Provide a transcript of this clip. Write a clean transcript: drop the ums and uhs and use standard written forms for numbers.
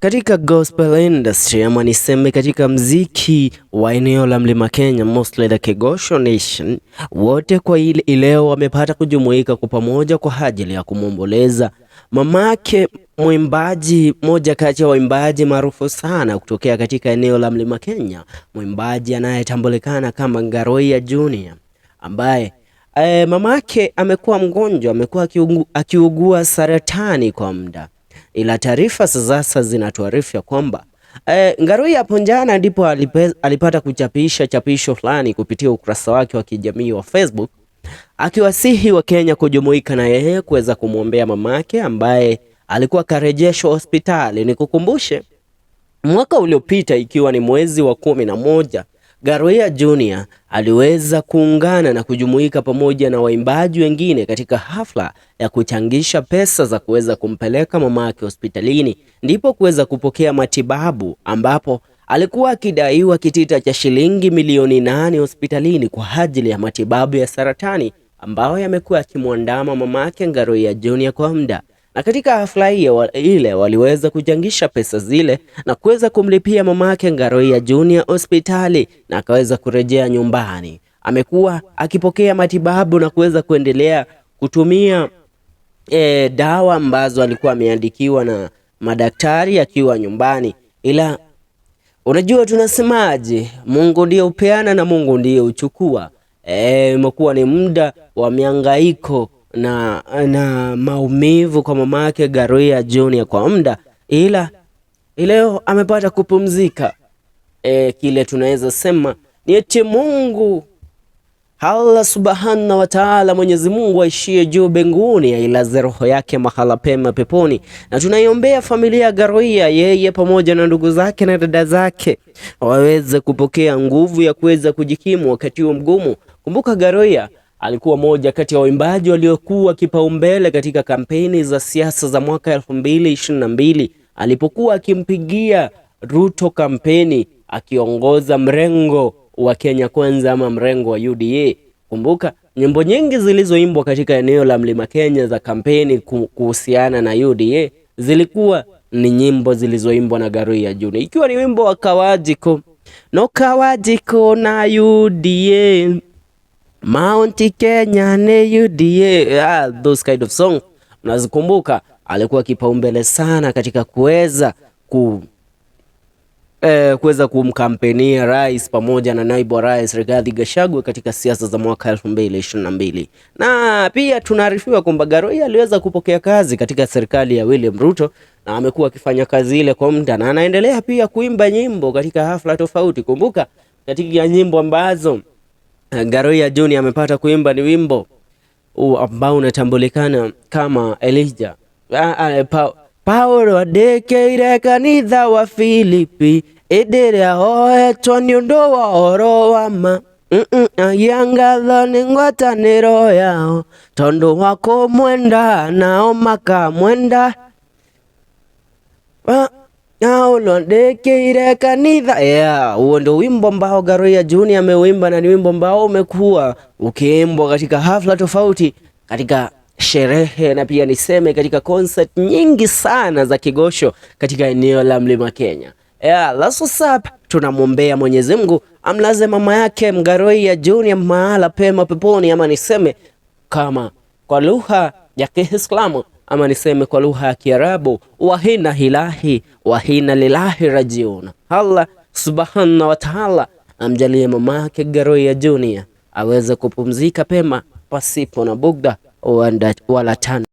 Katika gospel industry ama niseme katika mziki wa eneo la Mlima Kenya, mostly the Kigooco nation, wote kwa ileo wamepata kujumuika kwa pamoja kwa ajili ya kumwomboleza mamake, mwimbaji moja kati ya waimbaji maarufu sana kutokea katika eneo la Mlima Kenya, mwimbaji anayetambulikana kama Ngaruiya Junior, ambaye mamake amekuwa mgonjwa, amekuwa akiugua saratani kwa muda. Ila taarifa sasa zinatuarifu ya kwamba Ngaruiya hapo jana ndipo alipata kuchapisha chapisho fulani kupitia ukurasa wake wa kijamii wa Facebook, akiwasihi wa Kenya kujumuika na yeye kuweza kumwombea mamake ambaye alikuwa karejeshwa hospitali. Nikukumbushe, mwaka uliopita ikiwa ni mwezi wa 11, Ngaruiya Junior aliweza kuungana na kujumuika pamoja na waimbaji wengine katika hafla ya kuchangisha pesa za kuweza kumpeleka mamake hospitalini, ndipo kuweza kupokea matibabu, ambapo alikuwa akidaiwa kitita cha shilingi milioni 8 hospitalini kwa ajili ya matibabu ya saratani ambayo yamekuwa yakimwandama mamake Ngaruiya Junior kwa muda. Na katika hafla ile waliweza kuchangisha pesa zile na kuweza kumlipia mamake Ngaruiya Junior hospitali na akaweza kurejea nyumbani. Amekuwa akipokea matibabu na kuweza kuendelea kutumia dawa ambazo alikuwa ameandikiwa na madaktari akiwa nyumbani. Ila unajua tunasemaje, Mungu ndiye upeana na Mungu ndiye uchukua. Imekuwa ni muda wa mihangaiko na maumivu kwa mamake Ngaruiya Junior kwa muda, ila leo amepata kupumzika. Kile tunaweza sema ni eti Mungu Allah subhanahu wa ta'ala, Mwenyezi Mungu aishie juu mbinguni, ailaze roho yake mahala pema peponi, na tunaiombea familia ya Ngaruiya, yeye pamoja na ndugu zake na dada zake waweze kupokea nguvu ya kuweza kujikimu wakati huo mgumu. Kumbuka Ngaruiya alikuwa moja kati ya waimbaji waliokuwa kipaumbele katika kampeni za siasa za mwaka 2022 alipokuwa akimpigia Ruto kampeni akiongoza mrengo wa Kenya Kwanza ama mrengo wa UDA. Kumbuka nyimbo nyingi zilizoimbwa katika eneo la Mlima Kenya za kampeni kuhusiana na UDA zilikuwa ni nyimbo zilizoimbwa na Ngaruiya Junior, ikiwa ni wimbo wa Kawajiko na UDA, Mount Kenya ne UDA, those kind of song unazikumbuka. Alikuwa kipaumbele sana katika kuweza kumkampenia rais pamoja na naibu wa rais Rigathi Gachagua katika siasa za mwaka 2022. Na pia tunaarifiwa kwamba Ngaruiya aliweza kupokea kazi katika serikali ya William Ruto na amekuwa akifanya kazi ile kwa muda, na anaendelea pia kuimba nyimbo katika hafla tofauti. Kumbuka katika nyimbo ambazo Ngaruiya Junior amepata kuimba ni wimbo ambao unatambulikana kama Elijah. Paulo adekeire kanitha wa Filipi ederea hoetwo ni undu wa oro wa ma agiangatho ni ngwataniro yao tondu wa kumwenda nao makamwenda. Paulo adekeire kanitha. Huo ndio wimbo ambao Ngaruiya Junior ameuimba, na ni wimbo ambao umekuwa ukiimbwa katika hafla tofauti, katika sherehe na pia niseme katika concert nyingi sana za Kigooco katika eneo la Mlima Kenya. That's what's up. Tunamwombea Mwenyezi Mungu amlaze mama yake Ngaruiya Junior mahala pema peponi, ama niseme kama kwa lugha ya Kiislamu, ama niseme kwa lugha ya Kiarabu, wa inna lillahi wa inna ilaihi rajiun. Allah subhanahu wa ta'ala amjalie mama yake Ngaruiya Junior aweze kupumzika pema pasipo na bugdha wala tana.